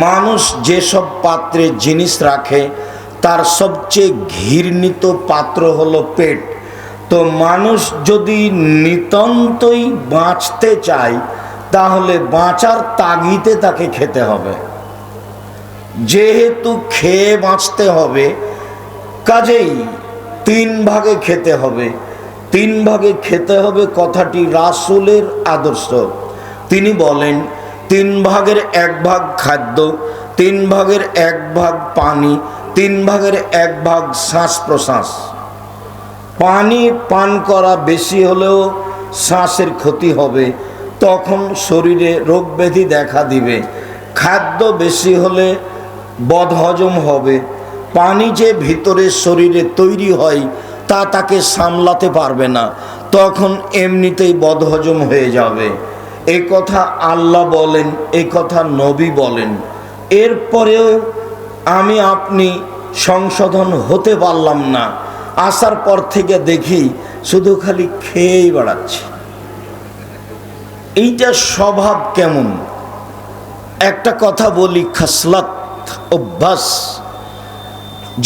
মানুষ যেসব পাত্রে জিনিস রাখে তার সবচেয়ে ঘৃণিত পাত্র হলো পেট। তো মানুষ যদি নিতান্তই বাঁচতে চায় তাহলে বাঁচার তাগিদে তাকে খেতে হবে। যেহেতু খেয়ে বাঁচতে হবে, কাজেই 3 ভাগে খেতে হবে। 3 ভাগে খেতে হবে কথাটি রাসূলের আদর্শ। তিনি বলেন 3 ভাগের 1 ভাগ খাদ্য, 3 ভাগের 1 ভাগ পানি, 3 ভাগের 1 ভাগ শ্বাস প্রশ্বাস। পানি পান করা বেশি হলেও শ্বাসের ক্ষতি হবে, তখন শরীরে রোগ ব্যাধি দেখা দিবে। খাদ্য বেশি হলে বদহজম হবে। পানি যে ভিতরে শরীরে তৈরি হয় তা তাকে সামলাতে পারবে না, তখন এমনিতেই বদহজম হয়ে যাবে। এই কথা আল্লাহ বলেন, এই কথা নবী বলেন। এরপরেও আমি আপনি সংশোধন হতে পারলাম না। আসার পর থেকে দেখি শুধু খালি খেয়েই বেড়াচ্ছে। এইটা স্বভাব কেমন? একটা কথা বলি, খাসলাত, অভ্যাস।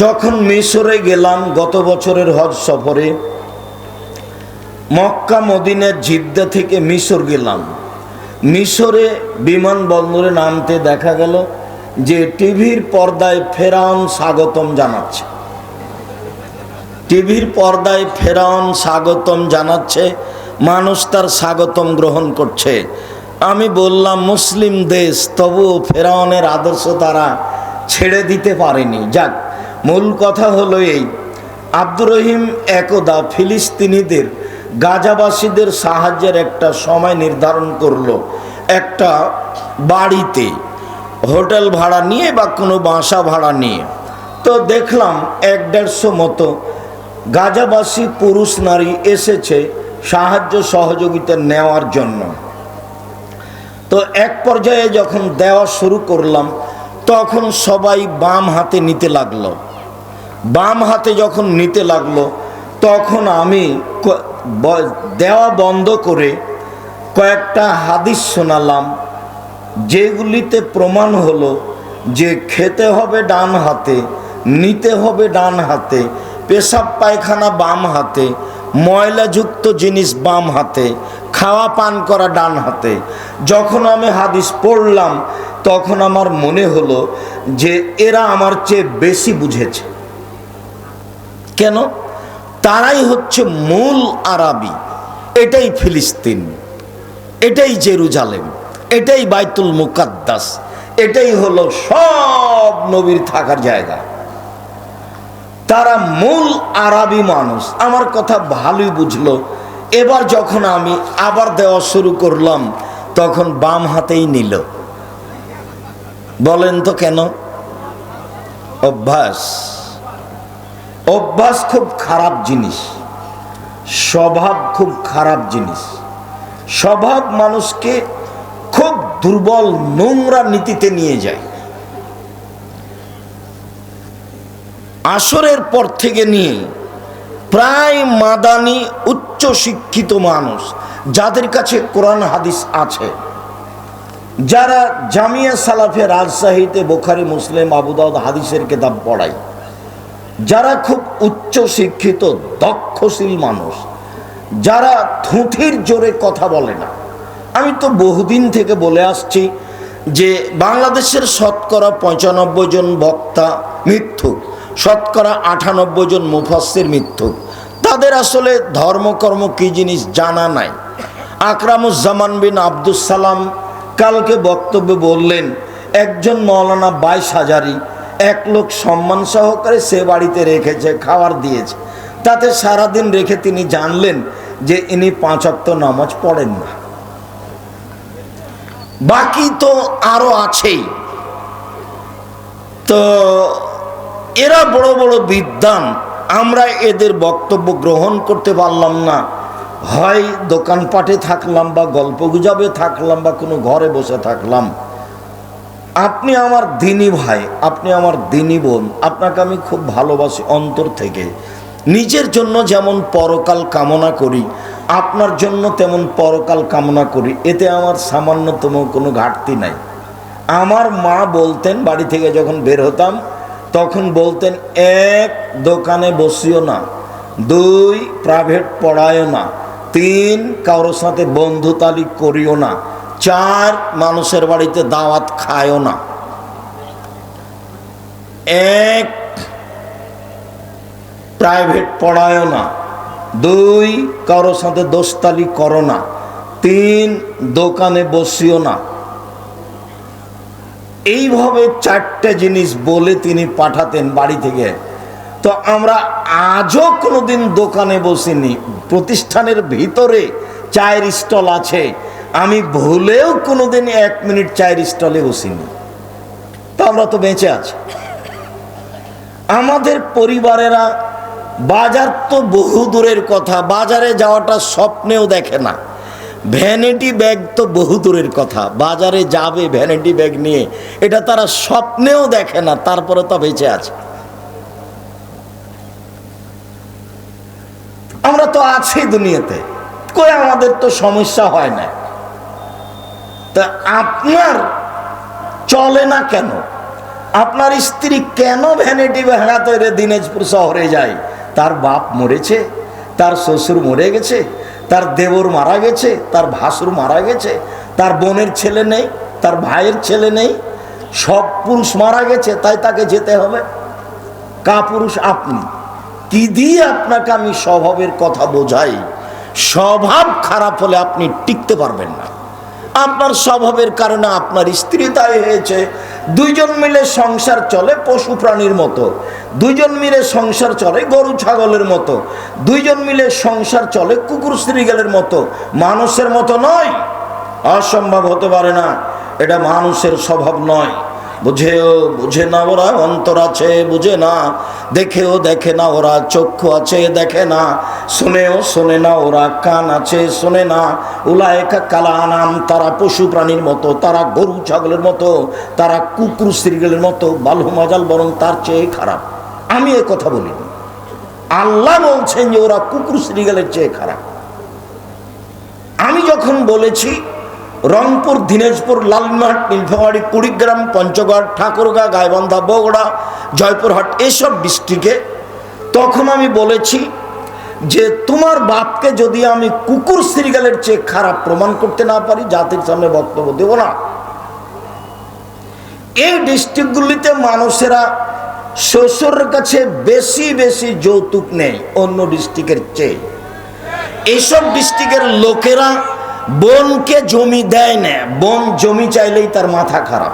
যখন মিশরে গেলাম গত বছরের হজ সফরে, মক্কা মদিনা জিদ্দা থেকে মিশর গেলাম। মিশরে বিমানবন্দরে নামতে দেখা গেল যে টিভির পর্দায় ফেরাউন স্বাগতম জানাচ্ছে। টিভির পর্দায় ফেরাউন স্বাগতম জানাচ্ছে, মানুষ তার স্বাগতম গ্রহণ করছে। আমি বললাম মুসলিম দেশ, তবুও ফেরাউনের আদর্শ তারা ছেড়ে দিতে পারেনি। যাক, মূল কথা হলো এই, আব্দুর রহিম একদা ফিলিস্তিনিদের গাজাবাসীদের সাহায্যের একটা সময় নির্ধারণ করলো। একটা বাড়িতে হোটেল ভাড়া নিয়ে বা কোনো বাসা ভাড়া নিয়ে। তো দেখলাম 1-150 মতো গাজাবাসী পুরুষ নারী এসেছে সাহায্য সহযোগিতা নেওয়ার জন্য। তো এক পর্যায়ে যখন দেওয়া শুরু করলাম তখন সবাই বাম হাতে নিতে লাগলো। বাম হাতে যখন নিতে লাগলো তখন আমি দেওয়া বন্ধ করে কয়েকটা হাদিস শোনালাম, যেগুলিতে প্রমাণ হলো যে খেতে হবে ডান হাতে, নিতে হবে ডান হাতে, পেশাব পায়খানা বাম হাতে, ময়লাযুক্ত জিনিস বাম হাতে, খাওয়া পান করা ডান হাতে। যখন আমি হাদিস পড়লাম তখন আমার মনে হলো যে এরা আমার চেয়ে বেশি বুঝেছে। কেন? তারাই হচ্ছে মূল আরবি। এটাই ফিলিস্তিন, এটাই জেরুজালেম, এটাই বাইতুল মুকাদ্দাস, এটাই হলো সব নবীর থাকার জায়গা। তারা মূল আরবি মানুষ, আমার কথা ভালোই বুঝলো। এবার যখন আমি আবার দেওয়া শুরু করলাম তখন বাম হাতেই নিল। বলেন তো কেন? অভ্যাস। অভ্যাস খুব খারাপ জিনিস, স্বভাব খুব খারাপ জিনিস। স্বভাব মানুষকে খুব দুর্বল নোংরা নীতিতে নিয়ে যায়। আসরের পর থেকে নিয়ে প্রায় মাদানি উচ্চ শিক্ষিত মানুষ, যাদের কাছে কোরআন হাদিস আছে, যারা জামিয়া সালাফে রাজশাহীতে বুখারী মুসলিম আবু দাউদ হাদিসের কিতাব পড়ায়, যারা খুব উচ্চ শিক্ষিত দক্ষশীল মানুষ, যারা থুথির জোরে কথা বলে না। আমি তো বহুদিন থেকে বলে আসছি যে বাংলাদেশের শতকরা 95 জন বক্তা মিথ্যুক, শতকরা 98 জন মুফাসসির মিথ্যুক। তাদের আসলে ধর্মকর্ম কি জিনিস জানা নাই। আকরামুজ্জামান বিন আব্দুস সালাম কালকে বক্তব্যে বললেন, একজন মৌলানা 22 হাজারি এক লোক সম্মান সহকারে সে বাড়িতে রেখেছে, খাবার দিয়েছে, তাতে সারাদিন রেখে তিনি জানলেন যে ইনি 5 ওয়াক্ত নামাজ পড়েন না। বাকি তো আরো আছেই। তো এরা বড় বড় বিদ্বান, আমরা এদের বক্তব্য গ্রহণ করতে পারলাম না। হয় দোকানপাটে থাকলাম বা গল্প গুজবে থাকলাম বা কোনো ঘরে বসে থাকলাম। আপনি আমার দিনী ভাই, আপনি আমার দিনী বোন, আপনাকে আমি খুব ভালোবাসি অন্তর থেকে। নিজের জন্য যেমন পরকাল কামনা করি, আপনার জন্য তেমন পরকাল কামনা করি। এতে আমার সামান্যতম কোনো ঘাটতি নাই। আমার মা বলতেন, বাড়ি থেকে যখন বের হতাম তখন বলতেন, 1 দোকানে বসিও না, 2 প্রাইভেট পড়ায়ও না, 3 কারোর সাথে বন্ধুতালি করিও না, 4 মানুষের বাড়িতে দাওয়াত খায়ও না। 1 প্রাইভেট পড়ায়ও না, 2 কারোর সাথে দোস্তালি করো না, 3 দোকানে বসিও না। এইভাবে 4টে জিনিস বলে তিনি পাঠাতেন বাড়ি থেকে। তো আমরা আজও কোনোদিন দোকানে বসিনি। প্রতিষ্ঠানের ভিতরে চায়ের স্টল আছে, আমি ভুলেও কোনোদিন 1 মিনিট চায়ের স্টলে বসিনি। তো আমরা তো বেঁচে আছি। আমাদের পরিবারেরা বাজার তো বহু দূরের কথা, বাজারে যাওয়াটা স্বপ্নেও দেখে না। ভ্যানিটি ব্যাগ তো বহু দূরের কথা, বাজারে যাবে ভ্যানিটি ব্যাগ নিয়ে, এটা তারা স্বপ্নেও দেখে না, তারপরে তো বেঁচে আছে। আমরা তো আছি দুনিয়াতে, কই আমাদের তো সমস্যা হয় না। তা আপনার চলে না কেন? আপনার স্ত্রী কেন ভ্যানিটি ভাঙা তৈরি দিনাজপুর শহরে যায়? তার বাপ মরেছে, তার শ্বশুর মরে গেছে, তার দেবর মারা গেছে, তার ভাসুর মারা গেছে, তার বোনের ছেলে নেই, তার ভাইয়ের ছেলে নেই, সব পুরুষ মারা গেছে, তাই তাকে যেতে হবে। কাপুরুষ আপনি। কি দিয়ে আপনাকে আমি স্বভাবের কথা বোঝাই? স্বভাব খারাপ হলে আপনি টিকতে পারবেন না। আপনার স্বভাবের কারণে আপনার স্ত্রী তাই হয়েছে। 2 জন মিলে সংসার চলে পশু প্রাণীর মতো, 2 জন মিলে সংসার চলে গরু ছাগলের মতো, 2 জন মিলে সংসার চলে কুকুর শ্রীগালের মতো, মানুষের মতো নয়। অসম্ভব হতে পারে না, এটা মানুষের স্বভাব নয়। বুঝে না ওরা, অন্তর আছে বুঝে না, দেখেও দেখে না ওরা, চক্ষু আছে দেখে না, শুনেও শোনে না ওরা, কান আছে শোনে না। উলায়েকা কালানাম, তারা পশু প্রাণীর মতো, তারা গরু ছাগলের মতো, তারা কুকুর শ্রীগালের মতো, বালহু মাজাল, বরং তার চেয়ে খারাপ। আমি এ কথা বলিনি, আল্লাহ বলছেন যে ওরা কুকুর শ্রীগালের চেয়ে খারাপ। আমি যখন বলেছি রংপুর, দিনাজপুর, লালমাট, নীলফামারী, কুড়িগ্রাম, পঞ্চগড়, ঠাকুরগাঁ, গাইবান্ধা, বগুড়া, জয়পুরহাট এসব ডিস্ট্রিক্টে, তখন আমি বলেছি যে তোমার বাপকে যদি আমি কুকুর শ্রীগালের চেয়ে খারাপ প্রমাণ করতে না পারি, জাতির সামনে বক্তব্য দেব না। এই ডিস্ট্রিক্টগুলিতে মানুষেরা শ্বশুরের কাছে বেশি বেশি যৌতুক নেয় অন্য ডিস্ট্রিক্টের চেয়ে। এইসব ডিস্ট্রিক্টের লোকেরা বোনকে জমি দেয় না, বোন জমি চাইলেই তার মাথা খারাপ।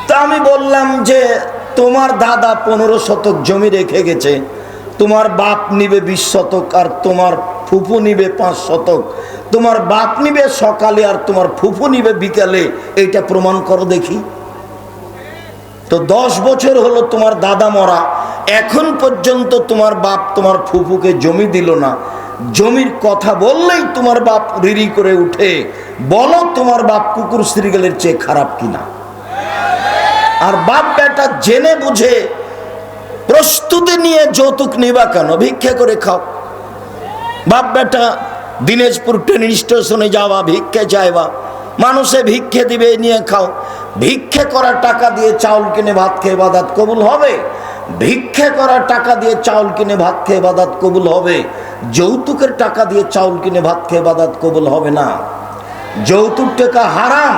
তা আমি বললাম যে তোমার দাদা 15 শতক জমি রেখে গেছে, তোমার বাপ নিবে 20 শতক আর তোমার ফুফু নিবে 5 শতক, তোমার বাপ নিবে সকালে আর তোমার ফুফু নিবে বিকালে, এইটা প্রমাণ করো দেখি। তো 10 বছর হলো তোমার দাদা মরা, এখন পর্যন্ত তোমার বাপ তোমার ফুফুকে জমি দিল না। জমির কথা বললেই তোমার বাপ রিরি করে উঠে। বলো তোমার বাপ কুকুর শ্রীগালের চেয়ে খারাপ কিনা? আর বাপ বেটা জেনে বুঝে প্রস্তুতি নিয়ে যৌতুক নিবা কেন? ভিক্ষা করে খাও। বাপ বেটা দিনাজপুর ট্রেন স্টেশনে যাওয়া, ভিক্ষে চাইবা, মানুষে ভিক্ষে দিবে, নিয়ে খাও। ভিক্ষে করা টাকা দিয়ে চাউল কিনে ভাত খেয়ে ইবাদত কবুল হবে? ভিক্ষে করা টাকা দিয়ে চাউল কিনে ভাত খেয়ে ইবাদত কবুল হবে? যৌতুকের টাকা দিয়ে চাউল কিনে ভাত খেয়ে ইবাদত কবুল হবে না। যৌতুক টাকা হারাম,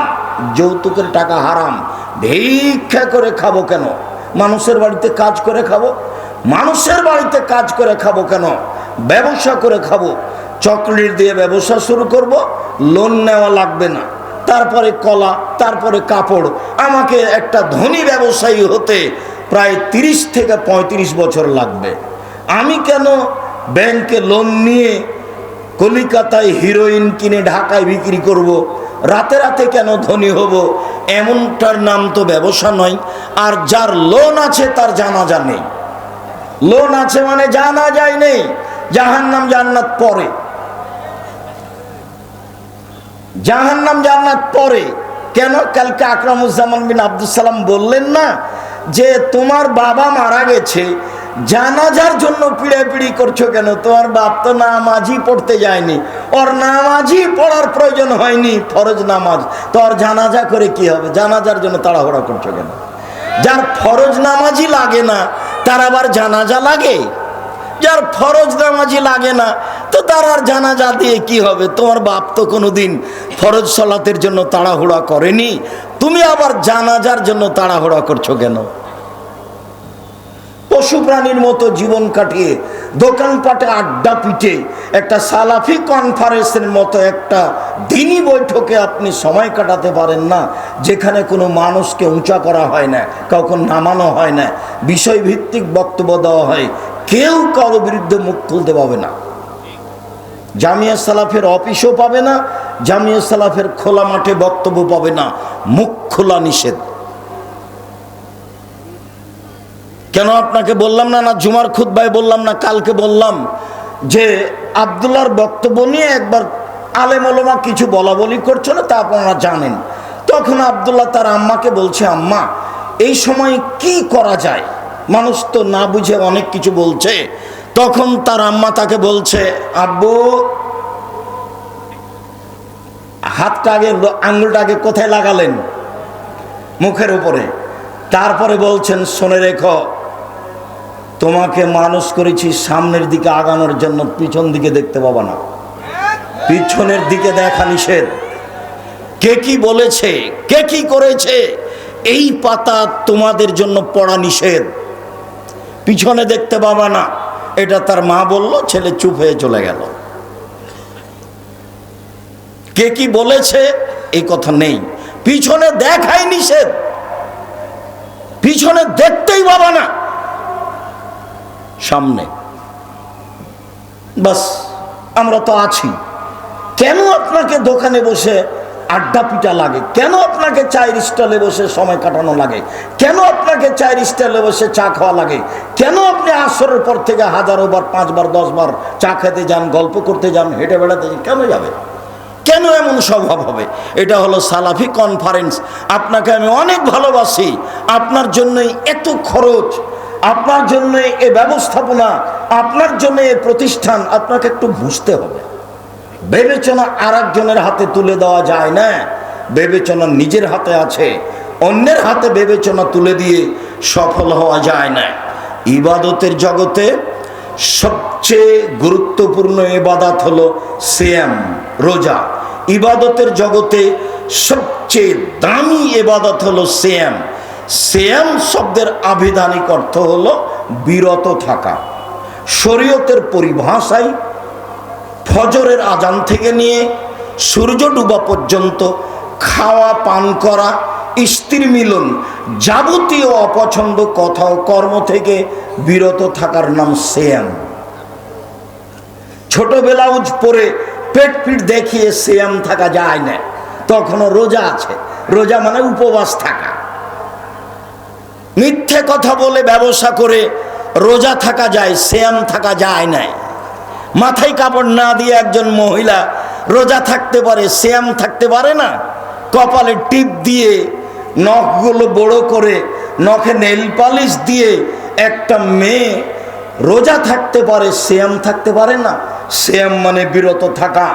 যৌতুকের টাকা হারাম। ভিক্ষা করে খাবো কেন? মানুষের বাড়িতে কাজ করে খাবো। মানুষের বাড়িতে কাজ করে খাবো কেন? ব্যবসা করে খাবো। চকলেট দিয়ে ব্যবসা শুরু করব, লোন নেওয়া লাগবে না। তারপরে কলা, তারপরে কাপড়। আমাকে একটা ধনী ব্যবসায়ী হতে প্রায় 30 থেকে 35 বছর লাগবে। আমি কেন ব্যাংকে লোন নিয়ে কলিকাতায় হিরোইন কিনে ঢাকায় বিক্রি করব? রাতে রাতে কেন ধনী হব? এমনটার নাম তো ব্যবসা নয়। আর যার লোন আছে তার জানাজা নেই। লোন আছে মানে জানাজাই নেই। জাহান্নাম জান্নাত পরে, জাহান্নাম জান্নাত পরে। কেন? কালকে আকরামুজ্জামান বিন আব্দুল সালাম বললেন না যে তোমার বাবা মারা গেছে, জানাজার জন্য পিড়াপিড়ি করছো কেন? তোমার বাপ তো নামাজই পড়তে যায়নি, ওর নামাজই পড়ার প্রয়োজন হয়নি, ফরজ নামাজ, তো ওর জানাজা করে কি হবে? জানাজার জন্য তাড়াহুড়া করছো কেন? যার ফরজ নামাজই লাগে না তার আবার জানাজা লাগে? যার ফরজ নামাজই লাগে না তো তার আর জানাজা দিয়ে কি হবে? তোমার বাপ তো কোনোদিন ফরজ সালাতের জন্য তাড়াহুড়া করেনি, তুমি আবার জানাজার জন্য তাড়াহুড়া করছো কেন? পশু প্রাণীর মতো জীবন কাটিয়ে দোকানপাটে আড্ডা পিটে একটা সালাফি কনফারেন্সের মতো একটা দিনই বৈঠকে আপনি সময় কাটাতে পারেন না, যেখানে কোনো মানুষকে উঁচা করা হয় না, কাউকে নামানো হয় না, বিষয়ভিত্তিক বক্তব্য দেওয়া হয়, কেউ কারো বিরুদ্ধে মুখ খুলতে পাবে না। জামিয়া সালাফের অফিসও পাবে না, জামিয়া সালাফের খোলা মাঠে বক্তব্য পাবে না, মুখ খোলা নিষেধ। কেন আপনাকে বললাম না, না জুমার খুতবায় বললাম না, কালকে বললাম যে আব্দুল্লাহর বক্তব্য নিয়ে একবার আলেম ওলামা কিছু বলা বলি করছিল, তা আপনারা জানেন। তখন আব্দুল্লাহ তার আম্মাকে বলছে, আম্মা এই সময় কি করা যায়, মানুষ তো না বুঝে অনেক কিছু বলছে। তখন তার আম্মা তাকে বলছে, আব্বু হাতটা আগে, আঙ্গুলটা আগে কোথায় লাগালেন? মুখের উপরে। তারপরে বলছেন, শুনে রেখো, তোমাকে মানুষ করেছি সামনের দিকে আগানোর জন্য, পিছন দিকে দেখতে পাবা না, পিছনের দিকে দেখা নিষেধ। কে কি বলেছে, কে কি করেছে, এই পাতা তোমাদের জন্য পড়া নিষেধ, পিছনে দেখতে পাবা না। এটা তার মা বলল, ছেলে চুপ হয়ে চলে গেল। কে কি বলেছে এই কথা নেই, পিছনে দেখাই নিষেধ, পিছনে দেখতেই পাবা না, সামনে। বাস আমরা তো আছি। কেন আপনাকে দোকানে বসে আড্ডা পিটা লাগে? কেন আপনাকে চায়ের স্টলে বসে সময় কাটানো লাগে? কেন আপনাকে চায়ের স্টলে বসে চা খাওয়া লাগে? কেন আপনি আসরের পর থেকে 1000 বার 5 বার 10 বার চা খেতে যান, গল্প করতে যান, হেঁটে বেড়াতে যান? কেন যাবে? কেন এমন স্বভাব হবে? এটা হলো সালাফি কনফারেন্স। আপনাকে আমি অনেক ভালোবাসি, আপনার জন্যই এত খরচ, আপনার জন্য এ ব্যবস্থাপনা, আপনার জন্য এ প্রতিষ্ঠান। আপনাকে একটু বুঝতে হবে, বিবেচনা আর একজনের হাতে তুলে দেওয়া যায় না, বিবেচনা নিজের হাতে আছে, অন্যের হাতে বিবেচনা তুলে দিয়ে সফল হওয়া যায় না। ইবাদতের জগতে সবচেয়ে গুরুত্বপূর্ণ ইবাদত হলো সিয়াম, রোজা। ইবাদতের জগতে সবচেয়ে দামি ইবাদত হলো সিয়াম। সিয়াম শব্দের আবিধানিক অর্থ হলো বিরত থাকা। শরীয়তের পরিভাষায় ফজরের আজান থেকে নিয়ে সূর্য ডুবা পর্যন্ত খাওয়া, পান করা, স্ত্রী মিলন, যাবতীয় অপছন্দ কথা ও কর্ম থেকে বিরত থাকার নাম সিয়াম। ছোট ব্লাউজ পরে পেট পিট দেখিয়ে সিয়াম থাকা যায় না, তখনও রোজা আছে। রোজা মানে উপবাস থাকা। মিথ্যে কথা বলে ব্যবসা করে রোজা থাকা যায়, সিয়াম থাকা যায় না। মাথায় কাপড় না দিয়ে একজন মহিলা রোজা থাকতে পারে, সিয়াম থাকতে পারে না। কপালে টিপ দিয়ে, নখগুলো বড় করে, নখে নেল পালিশ দিয়ে একটা মেয়ে রোজা থাকতে পারে, সিয়াম থাকতে পারে না। সিয়াম মানে বিরত থাকা,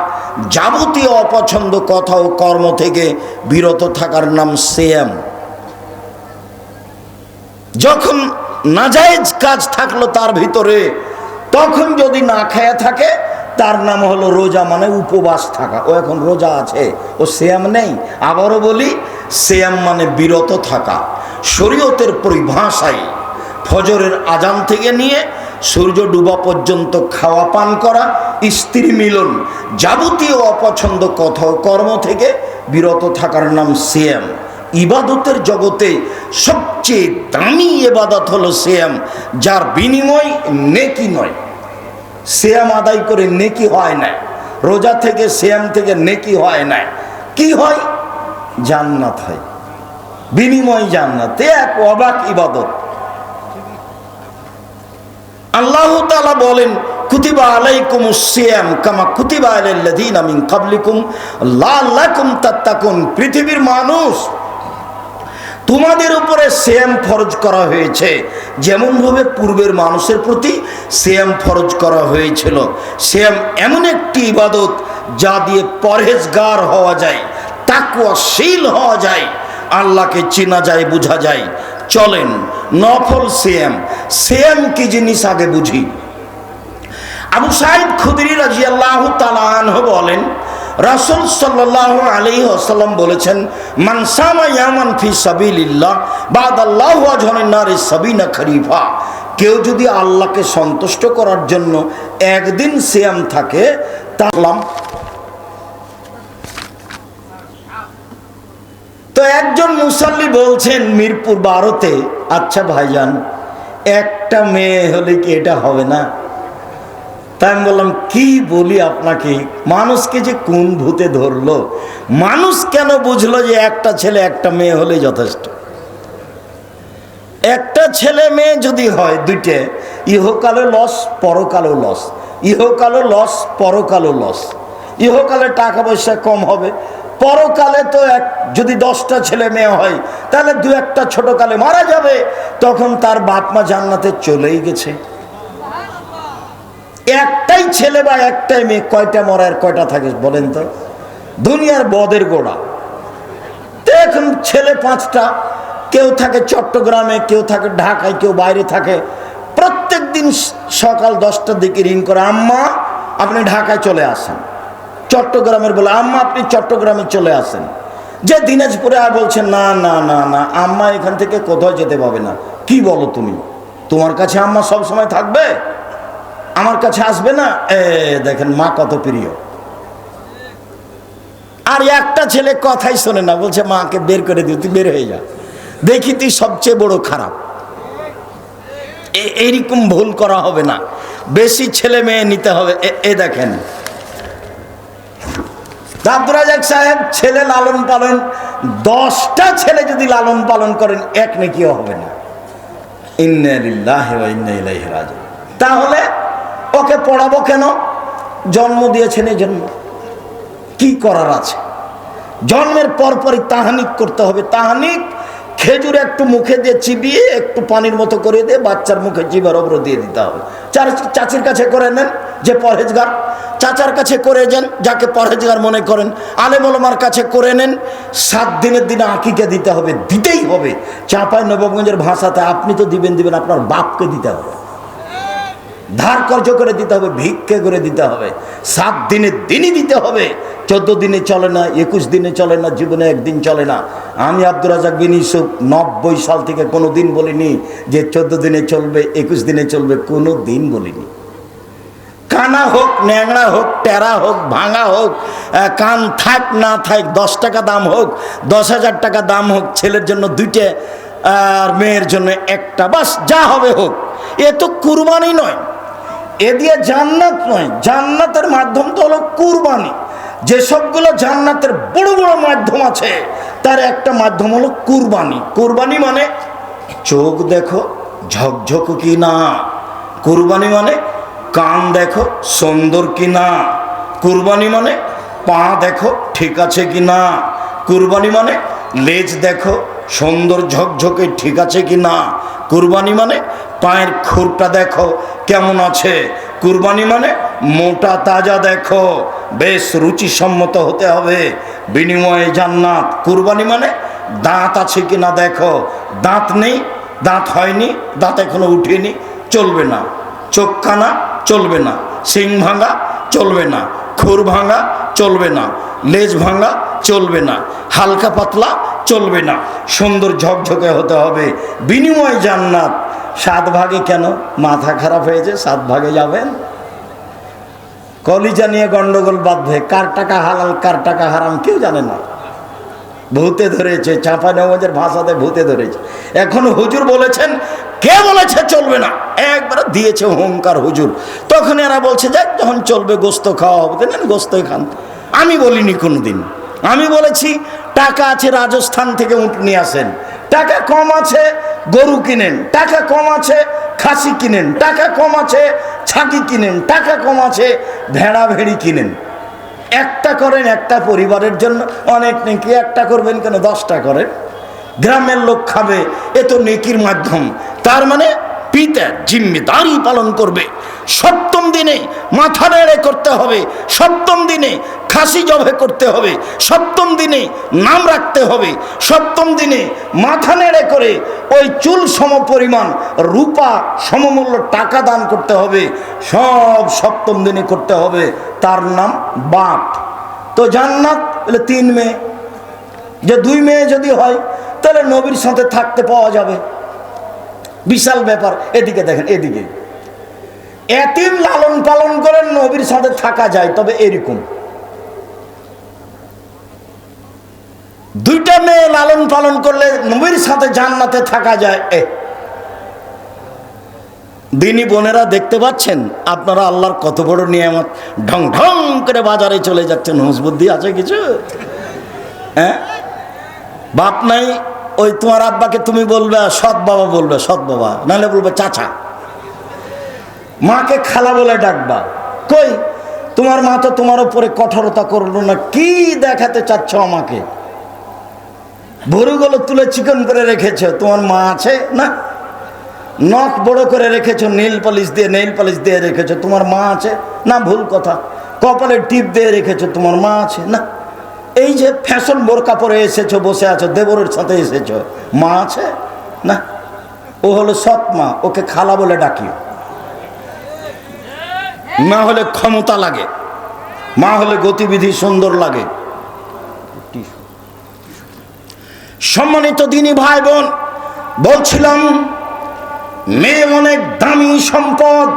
যাবতীয় অপছন্দ কথা ও কর্ম থেকে বিরত থাকার নাম সিয়াম। যখন নাজায়েজ কাজ থাকলো তার ভিতরে, তখন যদি না খেয়ে থাকে তার নাম হলো রোজা, মানে উপবাস থাকা। ও এখন রোজা আছে, ও সিয়াম নেই। আবারও বলি, সিয়াম মানে বিরত থাকা। শরীয়তের পরিভাষায় ফজরের আজান থেকে নিয়ে সূর্য ডুবা পর্যন্ত খাওয়া, পান করা, স্ত্রী মিলন, যাবতীয় অপছন্দ কথা ও কর্ম থেকে বিরত থাকার নাম সিয়াম। ইবাদতের জগতে সবচেয়ে দামি ইবাদত হলো সিয়াম, যার বিনিময় নেকি নয়। সিয়াম আদায় করে নেকি হয় না, রোজা থেকে সিয়াম থেকে নেকি হয় না। কি হয়? জান্নাত হয়, বিনিময় জান্নাত। এক অবাক ইবাদত। আল্লাহ তাআলা বলেন, কুতিবা আলাইকুমুস সিয়াম কামা কুতিবা আলাল্লাযীনা মিন কাবলিকুম লাআল্লাকুম তাত্তাকুন। পৃথিবীর মানুষ, তোমাদের উপরে সিয়াম ফরজ করা হয়েছে, যেমনভাবে পূর্বের মানুষের প্রতি সিয়াম ফরজ করা হয়েছিল। সিয়াম এমন একটি ইবাদত যা দিয়ে পরহেজগার হওয়া যায়, তাকওয়াশীল হওয়া যায়, আল্লাহকে চেনা যায়, বোঝা যায়। চলেন নফল সিয়াম, সিয়াম কি জিনিস আগে বুঝি। আবু সাঈদ খুদরি রাদিয়াল্লাহু তাআলা আনহু বলেন, রাসূল সাল্লাল্লাহু আলাইহি ওয়াসাল্লাম বলেছেন, মান সামা ইয়ামান ফি সাবিলিল্লাহ বাদাল্লাহু আজহানিন নারি সাবিনা খরিফা। কেউ যদি আল্লাহকে সন্তুষ্ট করার জন্য একদিন সিয়াম থাকে, তাহলে তো একজন মুসাল্লি বলছেন মিরপুর 12-তে, আচ্ছা ভাইজান, একটা মেয়ে হলে কি এটা হবে না? তাই আমি বললাম, কি বলি আপনাকে, মানুষকে যে কোন ভূতে ধরলো, মানুষ কেন বুঝলো যে একটা ছেলে একটা মেয়ে হলে যথেষ্ট? একটা ছেলে মেয়ে যদি হয় দুইটে, ইহকালে লস, পরকালেও লস, ইহকালে লস, পরকালেও লস। ইহকালে টাকা পয়সা কম হবে, পরকালে তো যদি 10টা ছেলে মেয়ে হয় তাহলে 2-1টা ছোটকালে মারা যাবে, তখন তার বাপ মা জান্নাতে চলেই গেছে। একটাই ছেলে বা একটাই মেয়ে, কয়টা মরে আর কয়টা থাকে বলেন তো? দুনিয়ার বদের গোড়া। তো এখন ছেলে 5টা, কেউ থাকে চট্টগ্রামে, কেউ থাকে ঢাকায়, কেউ বাইরে থাকে। প্রত্যেক দিন সকাল 10টার দিকে রিং করে, আম্মা আপনি ঢাকায় চলে আসেন। চট্টগ্রামের বলে, আম্মা আপনি চট্টগ্রামে চলে আসেন। যে দিনাজপুরে আর বলছে, না না না না, আম্মা এখান থেকে কোথাও যেতে পাবে না। কি বলো তুমি? তোমার কাছে আম্মা সব সময় থাকবে, আমার কাছে আসবে না? দেখেন মা কত প্রিয়। আর একটা ছেলে কথাই শোনে না, বলছে মাকে বের করে দিও, তুই বের হয়ে যা, দেখি তুই সবচেয়ে বড় খারাপ। এইরকম ভুল করা হবে না, বেশি ছেলে মেয়ে নিতে হবে। দেখেন আব্দুর রাজ্জাক সাহেব ছেলে লালন পালন, 10টা ছেলে যদি লালন পালন করেন, এক নেকিও হবে না। ইন্না লিল্লাহি ওয়া ইন্না ইলাইহি রাজিউন। তাহলে ওকে পড়াবো কেন? জন্ম দিয়েছেন এই জন্য, কি করার আছে? জন্মের পরপরই তাহানিক করতে হবে। তাহানিক খেজুর একটু মুখে দিয়ে চিবিয়ে একটু পানির মতো করে দিয়ে বাচ্চার মুখে জিভার ওপর দিয়ে দিতে হবে। চাচির কাছে করে নেন যে পরহেজগার, চাচার কাছে করে যান যাকে পরহেজগার মনে করেন, আলেম ওলামার কাছে করে নেন। 7 দিনের দিনে আকিকা দিতে হবে, দিতেই হবে। চাঁপাই নবাবগঞ্জের ভাষাতে আপনি তো দিবেন, আপনার বাপকে দিতে হবে, ধার কর্জ করে দিতে হবে, ভিক্ষে করে দিতে হবে। 7 দিনের দিনই দিতে হবে। 14 দিনে চলে না, 21 দিনে চলে না, জীবনে একদিন চলে না। আমি আব্দুর রাজ্জাক বিন ইউসুফ 90 সাল থেকে কোনো দিন বলিনি যে 14 দিনে চলবে, 21 দিনে চলবে, কোনো দিন বলিনি। কানা হোক, ন্যাংড়া হোক, টেরা হোক, ভাঙা হোক, কান থাক না থাক, 10 টাকা দাম হোক, 10,000 টাকা দাম হোক, ছেলের জন্য 2টে আর মেয়ের জন্য 1টা, বাস যা হবে হোক। এ তো কুরবানি নয়, এ দিয়ে জান্নাত নয়। জান্নাতের মাধ্যম তো হলো কুরবানি। যেসবগুলো জান্নাতের বড় বড় মাধ্যম আছে, তার একটা মাধ্যম হলো কুরবানি। কুরবানি মানে চোখ দেখো ঝকঝক কি না, কুরবানি মানে কান দেখো সুন্দর কি না, কুরবানি মানে পা দেখো ঠিক আছে কি না, কুরবানি মানে লেজ দেখো সুন্দর ঝকঝকে ঠিক আছে কি না, কুরবানি মানে পায়ের খুরটা দেখো কেমন আছে, কুরবানি মানে মোটা তাজা দেখো, বেশ রুচিসম্মত হতে হবে, বিনিময়ে জান্নাত। কুরবানি মানে দাঁত আছে কিনা দেখো, দাঁত নেই, দাঁত হয়নি, দাঁত এখনো উঠেনি, চলবে না। চোখ কানা চলবে না, শিং ভাঙা চলবে না, খুর ভাঙা চলবে না, লেজ ভাঙা চলবে না, হালকা পাতলা চলবে না, সুন্দর ঝকঝকে হতে হবে, বিনিময়ে জান্নাত। 7 ভাগে কেন? মাথা খারাপ হয়েছে, 7 ভাগে যাবেন? কলিজা নিয়ে গন্ডগোল বাঁধবে, কার টাকা হালাল কার টাকা হারাম কেউ জানে না। ভূতে ধরেছে, চাঁপাইনবাবগঞ্জের ভাষাতে ভূতে ধরেছে। এখন হুজুর বলেছেন, কে বলেছে চলবে না? একবার দিয়েছে হুঙ্কার হুজুর। তখন এরা বলছে যাক যখন চলবে গোস্ত খাওয়া হবে, দেন গোস্তই খান। আমি বলিনি কোনোদিন, আমি বলেছি টাকা আছে রাজস্থান থেকে উট নিয়ে আসেন, টাকা কম আছে গরু কিনেন, টাকা কম আছে খাসি কিনেন, টাকা কম আছে ছাগি কিনেন, টাকা কম আছে ভেড়া ভেড়ি কিনেন। একটা করেন একটা পরিবারের জন্য, অনেক নাকি একটা করবেন কেন, 10টা করেন। গ্রামের লোক খাবে, এ তো নেকির মাধ্যম। তার মানে পিতা জিম্মেদারি পালন করবে। সপ্তম দিনে মাথা নেড়ে করতে হবে, সপ্তম দিনে খাসি জবে করতে হবে, সপ্তম দিনে নাম রাখতে হবে, সপ্তম দিনে মাথা নেড়ে করে ওই চুল সম পরিমাণ রূপা সমমূল্য টাকা দান করতে হবে। সব সপ্তম দিনে করতে হবে। তার নাম বাপ। তো জান্নাত বলে 3 মেয়ে, যে 2 মেয়ে যদি হয় তাহলে নবীর সাথে থাকতে পাওয়া যাবে। বিশাল ব্যাপার। এদিকে দেখেন, এদিকে এতিম লালন পালন করে নবীর সাথে থাকা যায়, তবে এরকম 2টা মেয়ে লালন পালন করলে নবীর সাথে জান্নাতে থাকা যায়। দিনী বোনেরা দেখতে পাচ্ছেন আপনারা আল্লাহর কত বড় নিয়ামত। ঢং ঢং করে বাজারে চলে যাচ্ছেন। হুঁশ বুদ্ধি আছে কিছু? হ্যাঁ, বাপ নাই, ওই তোমার আব্বাকে তুমি বলবে সৎ বাবা, বলবে সৎ বাবা, নাহলে বলবে চাচা। মাকে খালা বলে ডাকবা। কই, তোমার মা তো তোমার উপরে কঠোরতা করলো না। কি দেখাতে চাচ্ছ আমাকে? ভুরুগুলো তুলে চিকন করে রেখেছ, তোমার মা আছে না? নখ বড় করে রেখেছ, নেইল পালিশ দিয়ে রেখেছ, তোমার মা আছে না? ভুল কথা। কপালে টিপ দিয়ে রেখেছ, তোমার মা আছে না? এই যে ফ্যাশন বোরকা পরে এসেছো, বসে আছো, দেবরের সাথে এসেছো, মা আছে না? ও হলো সৎ মা, ওকে খালা বলে ডাকিও। মা হলে ক্ষমতা লাগে, মা হলে গতিবিধি সুন্দর লাগে। সম্মানিত দিনী ভাই বোন, বলছিলাম মেয়ে অনেক দামি সম্পদ,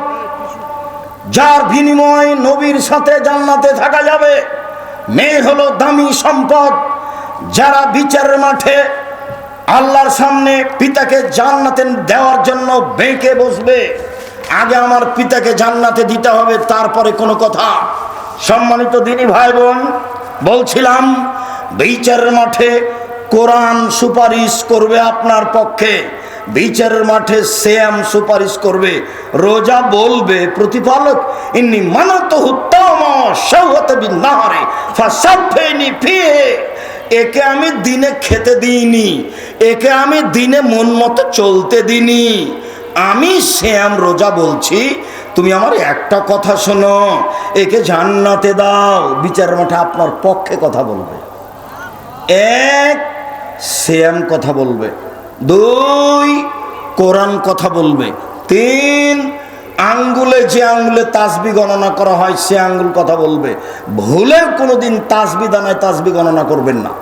যার বিনিময়ে নবীর সাথে জান্নাতে থাকা যাবে। মেয়ে হলো দামি সম্পদ, যারা বিচারের মাঠে আল্লাহর সামনে পিতাকে জান্নাতে দেওয়ার জন্য বেঁকে বসবে। আগে আমার পিতাকে জান্নাতে দিতে হবে, তারপরে কোনো কথা। সম্মানিত দিনী ভাই বোন, বলছিলাম বিচারের মাঠে কোরআন সুপারিশ করবে আপনার পক্ষে, বিচারের মাঠে শ্যাম সুপারিশ করবে। রোজা বলবে প্রতিপালক ইন্নী মানাতুহু তাওমা শাওয়াতা বিন্নাহারে ফাসাফিনি ফিহি, একে আমি দিনে খেতে দিইনি, একে আমি দিনে মন মতো চলতে দিইনি, আমি শ্যাম রোজা বলছি, তুমি আমার একটা কথা শোনো, একে জান্নাতে দাও। বিচারের মাঠে আপনার পক্ষে কথা বলবে। 1 শ্যাম কথা বলবে, 2 কোরআন কথা বলবে, 3 আঙ্গুলে যে আঙ্গুলে তাসবি গণনা করা হয় সে আঙ্গুল কথা বলবে। ভুলেও কোনোদিন তাসবি দানায় তাসবি গণনা করবেন না।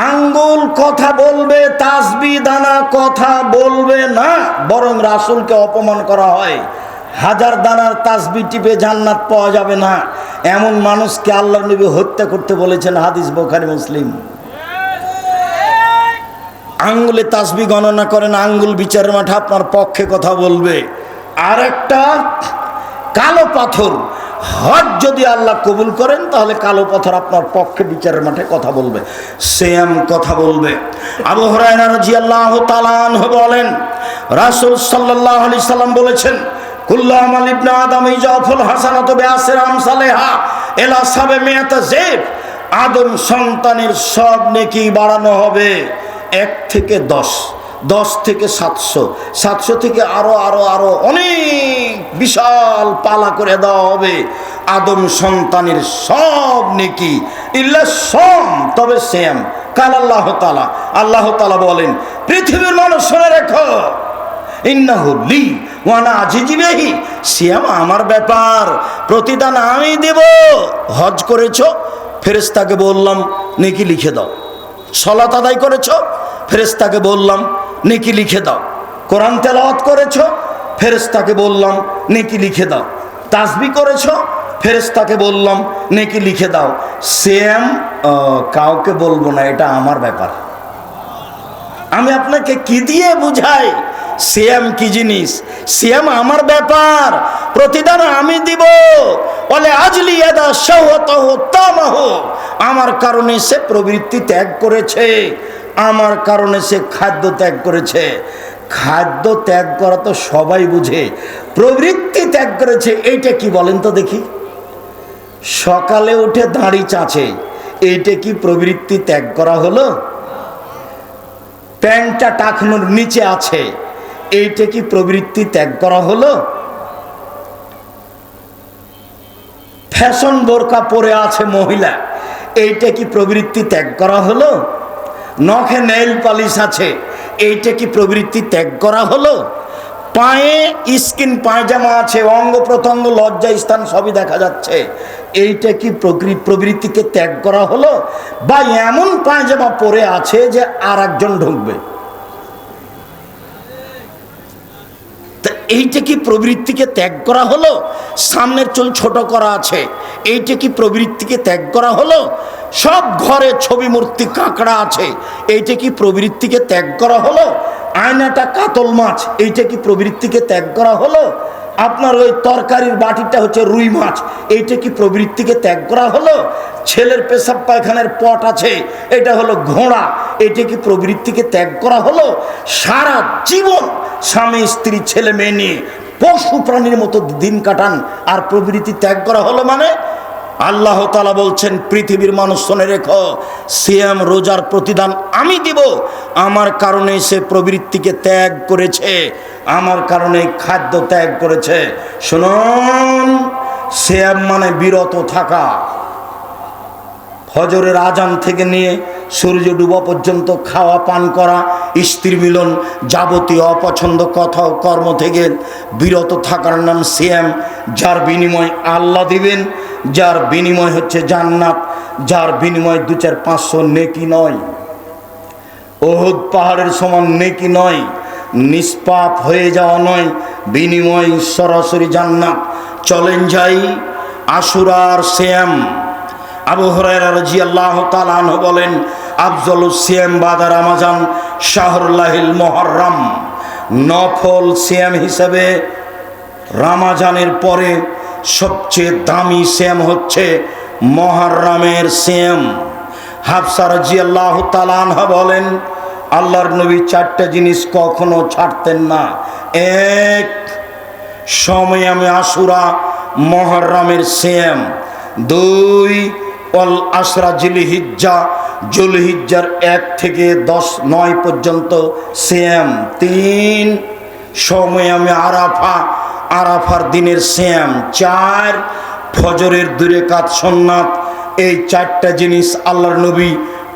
আঙ্গুল কথা বলবে, তাসবি দানা কথা বলবে না। বরং রাসূলকে অপমান করা হয়। 1000 দানার তাসবি টিপে জান্নাত পাওয়া যাবে না, এমন মানুষকে আল্লাহর নবী হত্যা করতে বলেছেন। হাদিস বুখারী মুসলিম। আঙ্গুলে তাসবি গণনা করেন, আঙ্গুল বিচারের মাঠে আপনার পক্ষে কথা বলবে। আর একটা কালো পাথর, হজ যদি আল্লাহ কবুল করেন তাহলে কালো পাথর আপনার পক্ষে বিচারের মাঠে কথা বলবে, শ্যাম কথা বলবে। আবু হুরায়রা রাদিয়াল্লাহু তাআলা আনহু বলেন, রাসূল সাল্লাল্লাহু আলাইহি সাল্লাম বলেছেন, কুল্লু আমাল ইবনে আদম ইজাফুল হাসানাতু বিআশরি আমসালিহা ইলা 700 জিফ, আদম সন্তানের সব নেকি বাড়ানো হবে 1 থেকে 10, 10 থেকে 700, 700 থেকে আরো আরো আরো অনেক বিশাল পালা করে দেওয়া হবে আদম সন্তানের সব নেকি, ইল্লা সাম, তবে শ্যাম। কাল আল্লাহ তাআলা, আল্লাহ তাআলা বলেন, পৃথিবীর মানুষ শুনে রেখো, ইন্নাহু লি ওয়া আনা আজিজু বিহি, শ্যাম আমার ব্যাপার, প্রতিদান আমি দেব। হজ করেছো, ফেরেশতাকে বললাম নেকি লিখে দাও। সালাত আদায় করেছো, ফেরেশতাকে বললাম নেকি লিখে দাও। কোরআন তেলাওয়াত করেছো, ফেরেশতাকে বললাম নেকি লিখে দাও। তাসবিহ করেছো, ফেরেশতাকে বললাম নেকি লিখে দাও। শ্যাম কাউকে বলবো না, এটা আমার ব্যাপার। আমি আপনাকে কি দিয়ে বুঝাই শ্যাম কি জিনিস? শ্যাম আমার ব্যাপার, প্রতিদান আমি দিব। বলে আজলি ইয়াদা শাওয়াতাহু তামাহু, আমার কারণে সে প্রবৃত্তি ত্যাগ করেছে, আমার কারণে সে খাদ্য ত্যাগ করেছে। খাদ্য ত্যাগ করা তো সবাই বুঝে, প্রবৃত্তি ত্যাগ করেছে এইটা কি বলেন তো দেখি? সকালে উঠে দাঁড়ি চাচে, এইটা কি প্রবৃত্তি ত্যাগ করা হলো? প্যান্টটা টাকনোর নিচে আছে, এইটা কি প্রবৃত্তি ত্যাগ করা হলো? ফ্যাশন বোরকা পরে আছে মহিলা, এইটা কি প্রবৃত্তি ত্যাগ করা হলো? নখে নেইল পালিশ আছে, এইটা কি প্রবৃত্তি ত্যাগ করা হলো? পায়ে স্কিন পায়জামা আছে, অঙ্গ প্রত্যঙ্গ লজ্জা স্থান সবই দেখা যাচ্ছে, এইটা কি প্রবৃত্তিকে ত্যাগ করা হলো? বা এমন পায়জামা পরে আছে যে আর একজন ঢুকবে, এইটা কি প্রবৃত্তিকে ত্যাগ করা হলো? সামনের চুল ছোট করা আছে, এইটা কি প্রবৃত্তিকে ত্যাগ করা হলো? সব ঘরে ছবি মূর্তি কাঁকড়া আছে, এইটা কি প্রবৃত্তিকে ত্যাগ করা হলো? আয়নাটা কাতল মাছ, এইটা কি প্রবৃত্তিকে ত্যাগ করা হলো? আপনার ওই তরকারির বাটিটা হচ্ছে রুই মাছ, এইটা কি প্রবৃত্তিকে ত্যাগ করা হলো? ছেলের পেশাব পায়খানার পট আছে, এটা হলো ঘোড়া, এটা কি প্রবৃত্তিকে ত্যাগ করা হলো? সারা জীবন স্বামী স্ত্রী ছেলে মেয়ে নিয়ে পশু প্রাণীর মতো দিন কাটান, আর প্রবৃত্তি ত্যাগ করা হলো মানে? আল্লাহ তাআলা বলছেন, পৃথিবীর মানুষ শুনে রেখো, সিয়াম রোজার প্রতিদান আমি দিব। আমার কারণে সে প্রবৃত্তিকে ত্যাগ করেছে, আমার কারণে খাদ্য ত্যাগ করেছে। শুনুন, সিয়াম মানে বিরত থাকা। ফজরের আজান থেকে নিয়ে সূর্য ডুবা পর্যন্ত খাওয়া পান করা, স্ত্রী মিলন, যাবতীয় অপছন্দ কথা ও কর্ম থেকে বিরত থাকার নাম সিয়াম। যার বিনিময় আল্লাহ দিবেন, যার বিনিময় হচ্ছে জান্নাত, যার বিনিময় 2-4-500 নেকি নয়, ওহুদ পাহাড়ের সমান নেকি নয়, নিষ্পাপ হয়ে যাওয়া নয়, বিনিময় সরাসরি জান্নাত। চলেন যাই আশুরার সিয়াম। আবু হুরায়রা রাদিয়াল্লাহু তাআলা আনহু বলেন, আফজালুস সিয়াম বাদা রমাজান শাহরুল্লাহিল মুহররম। নফল সিয়াম হিসাবে রমাজানের পরে সবচেয়ে দামি সিয়াম হচ্ছে মুহররমের সিয়াম। হাফসা রাদিয়াল্লাহু তাআলা আনহা বলেন, আল্লাহর নবী 4টা জিনিস কখনো ছাড়তেন না। এক, সময়ামে আশুরা মুহররমের সিয়াম। 2, অল আশরা জিলহিজ্জা, জুলহিজ্জার 1 থেকে 9 পর্যন্ত সিয়াম। 3, সময়ামে আরাফা, আরাফার দিনের সিয়াম। 4, ফজরের 2 রাকাত সুন্নাত। এই 4টা জিনিস আল্লাহর নবী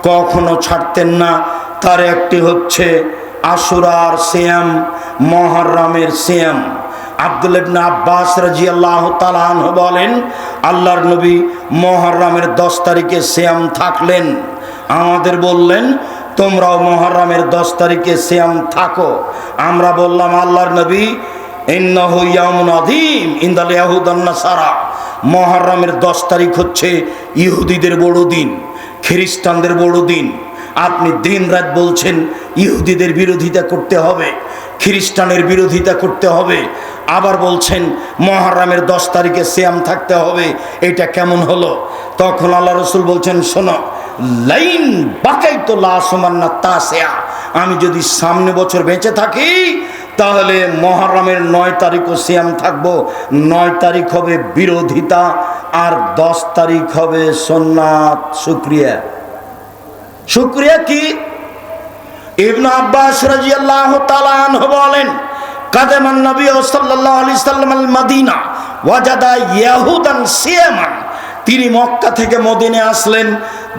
কখনো ছাড়তেন না। তার একটি হচ্ছে আশুরার সিয়াম, মুহররমের সিয়াম। আব্দুল্লাহ ইবনে আব্বাস রাদিয়াল্লাহু তাআলা আনহু বলেন, আল্লাহর নবী মুহররমের 10 তারিখে সিয়াম থাকলেন। আমাদের বললেন, তোমরাও মুহররমের 10 তারিখে সিয়াম থাকো। আমরা বললাম, আল্লাহর নবী, ইন্নাহু ইয়াউমুন আযীম ইনদাল ইয়াহুদ ওয়ান নাসারা। মুহররমের 10 তারিখ হচ্ছে ইহুদিদের বড় দিন, খ্রিস্টানদের বড় দিন। আপনি দিন রাত বলছেন ইহুদিদের বিরোধিতা করতে হবে, খ্রিস্টানের বিরোধিতা করতে হবে, আবার বলছেন মুহররমের 10 তারিখে সিয়াম থাকতে হবে। এটা কেমন হলো? তখন আল্লাহ রাসূল বলছেন, শোনো, লাইন বাকাইতু লা সুমান্না তাসিয়া, আমি যদি সামনে বছর বেঁচে থাকি তাহলে মুহররমের 9 তারিখও সিয়াম থাকবো। 9 তারিখ হবে বিরোধিতা, আর 10 তারিখ হবে সুন্নাত। শুকরিয়া। শুকরিয়া কি? ইবনে আব্বাস রাদিয়াল্লাহু তাআলা আনহু বলেন, কাদামান নবী সাল্লাল্লাহু আলাইহি সাল্লাম আল মদিনা ওয়াজাদা ইয়াহুদান সিয়ামান। তিনি মক্কা থেকে মদিনে আসলেন,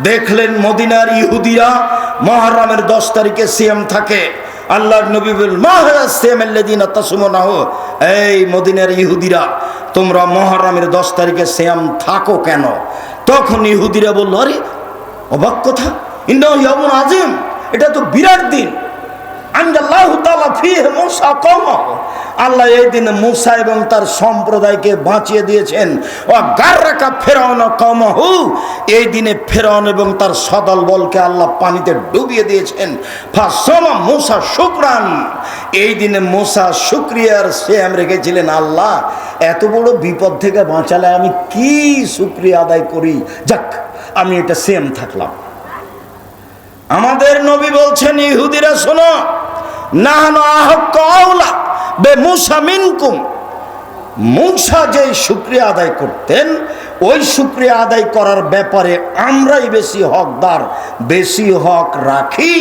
দেখলেন মদিনার ইহুদিরা মুহররমের 10 তারিখে সিয়াম থাকে। আল্লাহর নবী বলেন, মা হাযা সিয়ামাল্লাযিনা তাসুমুনাহু, এই মদিনার ইহুদিরা, তোমরা মুহররমের 10 তারিখে সিয়াম থাকো কেন? তখন ইহুদিরা বলল, আরে অবাক কথা, ইন্নাহু ইয়াউমুন আযীম, এটা তো বিরাট দিন। আনজাল্লাহু তাআলা ফীহি মূসা কওমাহু, আল্লাহ এই দিনে মূসা এবং তার সম্প্রদায়কে বাঁচিয়ে দিয়েছেন। ওয়া গাররাকা ফিরআউন কওমাহু, এই দিনে ফিরআউন এবং তার সদল বলকে আল্লাহ পানিতে ডুবিয়ে দিয়েছেন। ফাসামা মূসা শুকরান, এই দিনে মূসা শুকরিয়ার সিয়াম রেখেছিলেন। আল্লাহ এত বড় বিপদ থেকে বাঁচালে আমি কি শুকরিয়া আদায় করি, যাক আমি এটা সিয়াম থাকলাম। আমাদের নবী বলছেন, ইহুদিরা শোনো, নাহনু আহাক্কু আওলা বে মূসা মিনকুম। মূসা যে শুকরিয়া আদায় করতেন, ওই শুকরিয়া আদায় করার ব্যাপারে আমরাই বেশি হকদার, বেশি হক রাখি।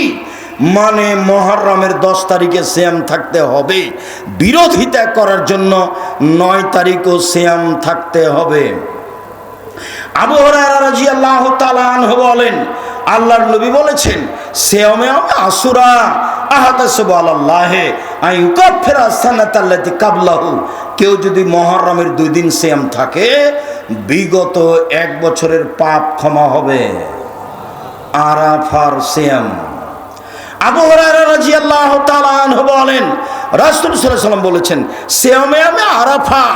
মানে মুহররমের 10 তারিখে সিয়াম থাকতে হবে, বিরোধিতা করার জন্য 9 তারিখও সিয়াম থাকতে হবে। আবু হুরায়রা রাদিয়াল্লাহু তাআলা আনহু বলেন, আল্লাহর নবী বলেছেন, সিয়ামে আশুরা আহাতাসবু আলাল্লাহি আইয়ুকাফিরা সানাতাল্লাতী কাবলাহু, কেউ যদি মুহররমের 2 দিন সিয়াম থাকে বিগত 1 বছরের পাপ ক্ষমা হবে। আরাফার সিয়াম। আবু হুরায়রা রাদিয়াল্লাহু তাআলা আনহু বলেন, রাসূল সাল্লাল্লাহু আলাইহি ওয়াসাল্লাম বলেছেন, সিয়ামে আরাফা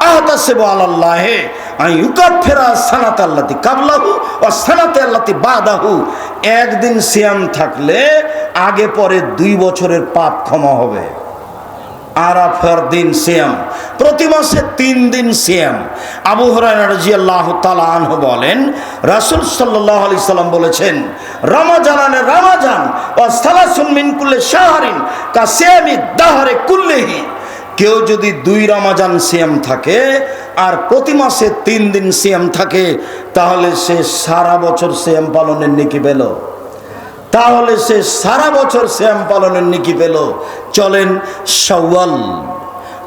আহতাসিবু আলাল্লাহি আইয়ুকাফিরা সানাতাল্লাতী কাবলাহু ওয়া সানাতাল্লাতী বাদাহু, একদিন সিয়াম থাকলে আগে পরে 2 বছরের পাপ ক্ষমা হবে। আরাফার দিন সিয়াম, প্রতি মাসে 3 দিন সিয়াম। আবু হুরায়রা রাদিয়াল্লাহু তাআলা আনহু বলেন, রাসূল সাল্লাল্লাহু আলাইহি সাল্লাম বলেছেন, রমাজানে রমাজান ওয়া সালাসুন মিন কুল্লি শাহরিন কাসিয়ামি দাহরে কুল্লিহি, কেউ যদি 2 রমাজান সিয়াম থাকে আর প্রতি মাসে 3 দিন সিয়াম থাকে তাহলে সে সারা বছর সিয়াম পালনের নেকি পেল। তাহলে সে সারা বছর সিয়াম পালনের নেকি পেল। চলেন শাওয়াল।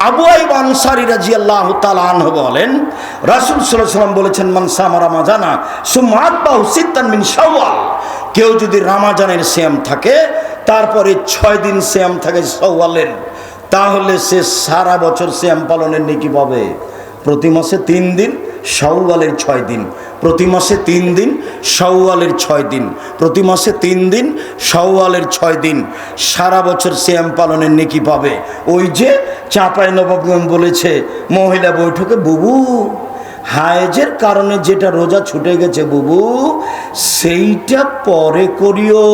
আবু আইয়ুব আনসারী রাদিয়াল্লাহু তাআলা আনহু বলেন, রাসূল সাল্লাল্লাহু আলাইহি ওয়াসাল্লাম বলেছেন, মান সামা রমাজানা সুম্মা আতবাহু সিত্তান মিন শাওয়াল, কেউ যদি রমাজানের সিয়াম থাকে তারপরে 6 দিন সিয়াম থাকে শাওয়ালের, তাহলে সে সারা বছর সিয়াম পালনের নেকি পাবে। প্রতি মাসে 3 দিন, শাওয়ালের 6 দিন, প্রতি মাসে 3 দিন, শাওয়ালের 6 দিন, প্রতি মাসে 3 দিন, শাওয়ালের 6 দিন, সারা বছর সিয়াম পালনের নেকি পাবে। ওই যে চাঁপাইনবাবগঞ্জ বলেছে মহিলা বৈঠকে, বুবু হায়েজের কারণে যেটা রোজা ছুটে গেছে বুবু, সেইটা পরে করিও,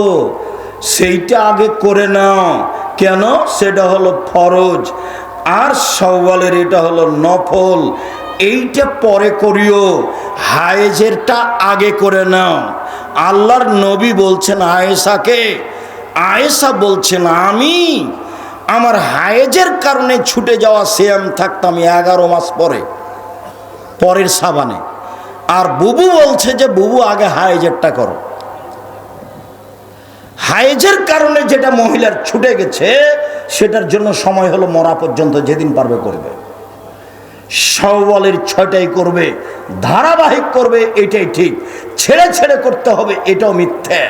সেইটা আগে করে নাও। কেন? সেটা হলো ফরজ, আর শাওয়ালের এটা হলো নফল, এইটা পরে করিও, হায়েজেরটা আগে করে নাও। আল্লাহর নবী বলছেন আয়েশাকে, আয়েশা বলছেন, আমি আমার হায়েজের কারণে ছুটে যাওয়া সিয়াম থাকতাম 11 মাস পরের সাবানে, আর বুবু বলছে যে বুবু আগে হায়েজেরটা করো। হায়েজের কারণে যেটা মহিলার ছুটে গেছে সেটার জন্য সময় হলো মরা পর্যন্ত, যেদিন পারবে করবে। শাওয়ালের 6টাই করবে, ধারাবাহিক করবে, এটাই ঠিক। ছেড়ে ছেড়ে করতে হবে এটাও মিথ্যা,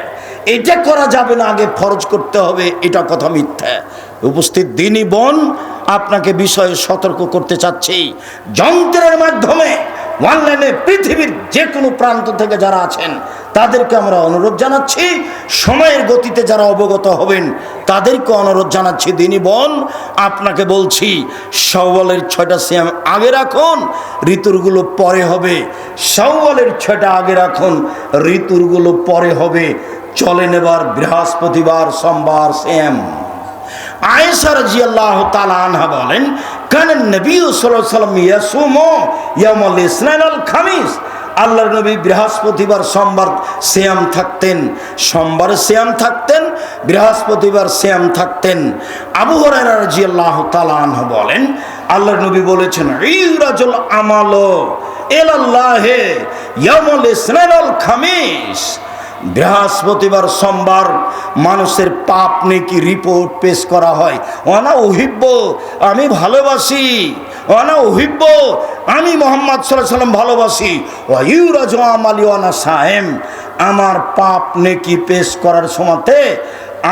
এটা করা যাবে না, আগে ফরজ করতে হবে, এটা কথা মিথ্যা। উপস্থিত দিনী বোন, আপনাকে বিষয়ে সতর্ক করতে চাচ্ছি, যন্ত্রের মাধ্যমে অনলাইনে পৃথিবীর যে কোনো প্রান্ত থেকে যারা আছেন তাদেরকে আমরা অনুরোধ জানাচ্ছি, সময়ের গতিতে যারা অবগত হবেন তাদেরকে অনুরোধ জানাচ্ছি, দিনী বোন আপনাকে বলছি, শাওয়ালের 6টা সিয়াম আগে রাখুন, ঋতুরগুলো পরে হবে। শাওয়ালের 6টা আগে রাখুন, ঋতুরগুলো পরে হবে। চলেন এবার বৃহস্পতিবার সোমবার সিয়াম। আয়েশা রাদিয়াল্লাহু তাআলা আনহা বলেন, কানান নবী সাল্লাল্লাহু আলাইহি ওয়াসাল্লাম ইয়াসুমু ইয়াউমাল ইসনাইন আল খামিস, আল্লাহর নবী বৃহস্পতিবার সোমবার সিয়াম থাকতেন, সোমবার সিয়াম থাকতেন, বৃহস্পতিবার সিয়াম থাকতেন। আবু হুরায়রা রাদিয়াল্লাহু তাআলা আনহু বলেন, আল্লাহর নবী বলেছেন, ইউরাজুল আমালু ইলাল্লাহি ইয়াউমাল ইসনাইন আল খামিস, বৃহস্পতিবার সোমবার মানুষের পাপ নেকি রিপোর্ট পেশ করা হয়। ওয়ানা উহিব্ব, আমি ভালোবাসি, ওয়ানা উহিব্ব, আমি মুহাম্মদ সাল্লাল্লাহু আলাইহি ওয়াসাল্লাম ভালোবাসি, ওয়া ইউরাজু আমালি ওয়ানা সায়েম, আমার পাপ নেকি পেশ করার সময়তে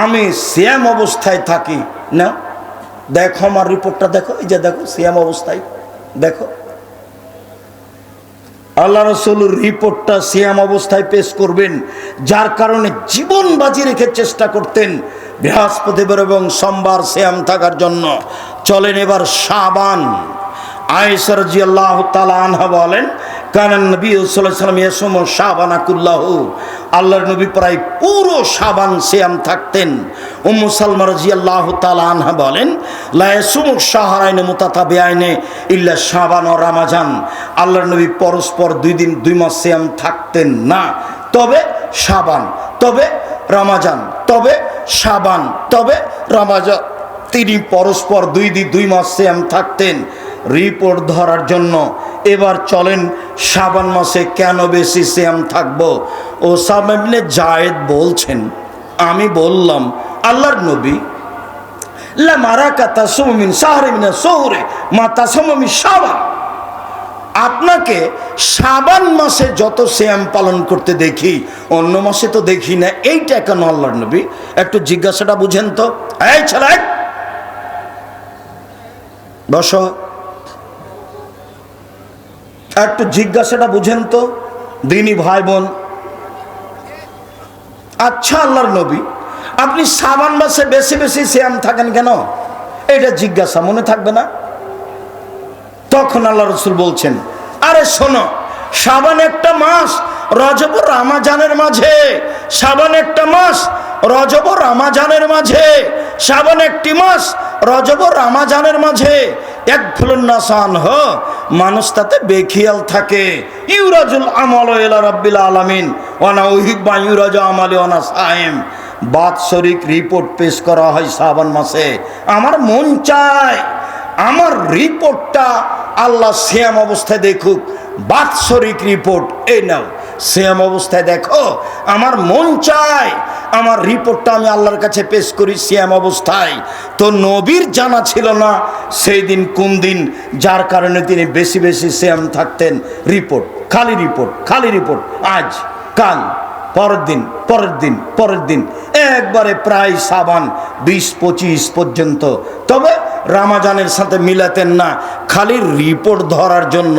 আমি সিয়াম অবস্থায় থাকি না। দেখো আমার রিপোর্টটা দেখো, এই যে দেখো সিয়াম অবস্থায়, দেখো আল্লাহ রাসূলের রিপোর্টটা সিয়াম অবস্থায় পেশ করবেন, যার কারণে জীবন বাজি রেখে চেষ্টা করতেন বৃহস্পতিবার এবং সোমবার সিয়াম থাকার জন্য। চলেন এবার শাবান। আয়েশা রাদিয়াল্লাহু তাআলা আনহা বলেন, কানান নবী সাল্লাল্লাহু আলাইহি ওয়াসাল্লাম ইয়াসুমু শাবানা কুল্লাহু, আল্লাহর নবী প্রায় পুরো শাবান সিয়াম থাকতেন। উম্মু সালমা রাদিয়াল্লাহু তাআলা আনহা বলেন, লা ইয়াসুমু শাহরাইন মুতাতাবিআইন ইল্লা শাবান ও রমাজান, আল্লাহর নবী পরস্পর 2 মাস সিয়াম থাকতেন না, তবে শাবান, তবে রমাজান, তবে শাবান, তবে রমাজান, তিনি পরস্পর 2 মাস সিয়াম থাকতেন রিপোর্ট ধরার জন্য। এবার চলেন শাবান মাসে কেন বেশি সিয়াম থাকবো। ওসামা ইবনে জায়েদ বলছেন, আমি বললাম আল্লাহর নবী, লা মারাকা তাসুমু মিন শাহরি মিন শুহুরি মা তাসুমু মিন শাবান, আপনাকে শাবান মাসে যত সিয়াম পালন করতে দেখি অন্য মাসে তো দেখি না, এইটা কেন আল্লাহর নবী? একটু জিজ্ঞাসাটা বুঝেন তো। এই ছেলে বসো, একটু জিজ্ঞাসাটা বুঝেন তো দিনী ভাই বোন। আচ্ছা আল্লাহর নবী, আপনি শাবান মাসে বেশি বেশি সিয়াম থাকেন কেন? এটা জিজ্ঞাসা মনে থাকবে না? তখন আল্লাহ রসুল বলছেন, আরে শোনো, শাবান একটা মাস রজব ও রমজানের মাঝে, শাবান একটা মাস রজব ও রমজানের মাঝে, শাবান একটি মাস রজব ও রমজানের মাঝে এক ফুলুন্নাসান হ, মানুষ তাতে বেখিয়াল থাকে। ইউরাজুল আমাল ইলা রাব্বিল আলামিন ওয়া না উহিব্বা ইউরাজু আমালি ওয়া না সাইম, বাৎসরিক রিপোর্ট পেশ করা হয় শাবান মাসে। আমার মন চায় আমার রিপোর্টটা আল্লাহ সিয়াম অবস্থায় দেখুক, বাৎসরিক রিপোর্ট এই নাও সিয়াম অবস্থায় দেখো। আমার মন চায় আমার রিপোর্টটা আমি আল্লাহর কাছে পেশ করি সিয়াম অবস্থায়। তো নবীর জানা ছিল না সেই দিন কোন দিন, যার কারণে তিনি বেশি বেশি সিয়াম থাকতেন। রিপোর্ট, খালি রিপোর্ট, খালি রিপোর্ট, আজ কাল পরের দিন পরের দিন পরের দিন, একবারে প্রায় শাবান 20-25 পর্যন্ত। তবে রমজানের সাথে মিলাতেন না, খালি রিপোর্ট ধরার জন্য।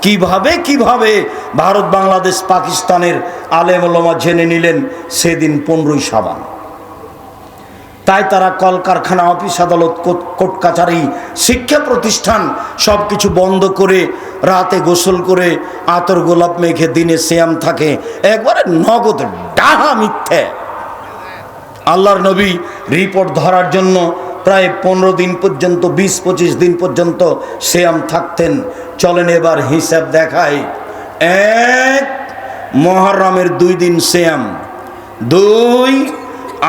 কিভাবে কিভাবে ভারত বাংলাদেশ পাকিস্তানের আলেম ওলামা জেনে নিলেন সেদিন 15ই শাবান। তাই তারা কলকারখানা, অফিস আদালত, কোর্ট কাছারি, শিক্ষা প্রতিষ্ঠান সব কিছু বন্ধ করে রাতে গোসল করে আতর গোলাপ মেখে দিনে সিয়াম থাকে। একবারে নগদ ডাহা মিথ্যে। আল্লাহর নবী রিপোর্ট ধরার জন্য প্রায় 15 দিন পর্যন্ত, 20-25 দিন পর্যন্ত সিয়াম থাকতেন। চলেন এবার হিসাব দেখাই। 1 মুহররমের 2 দিন সিয়াম, 2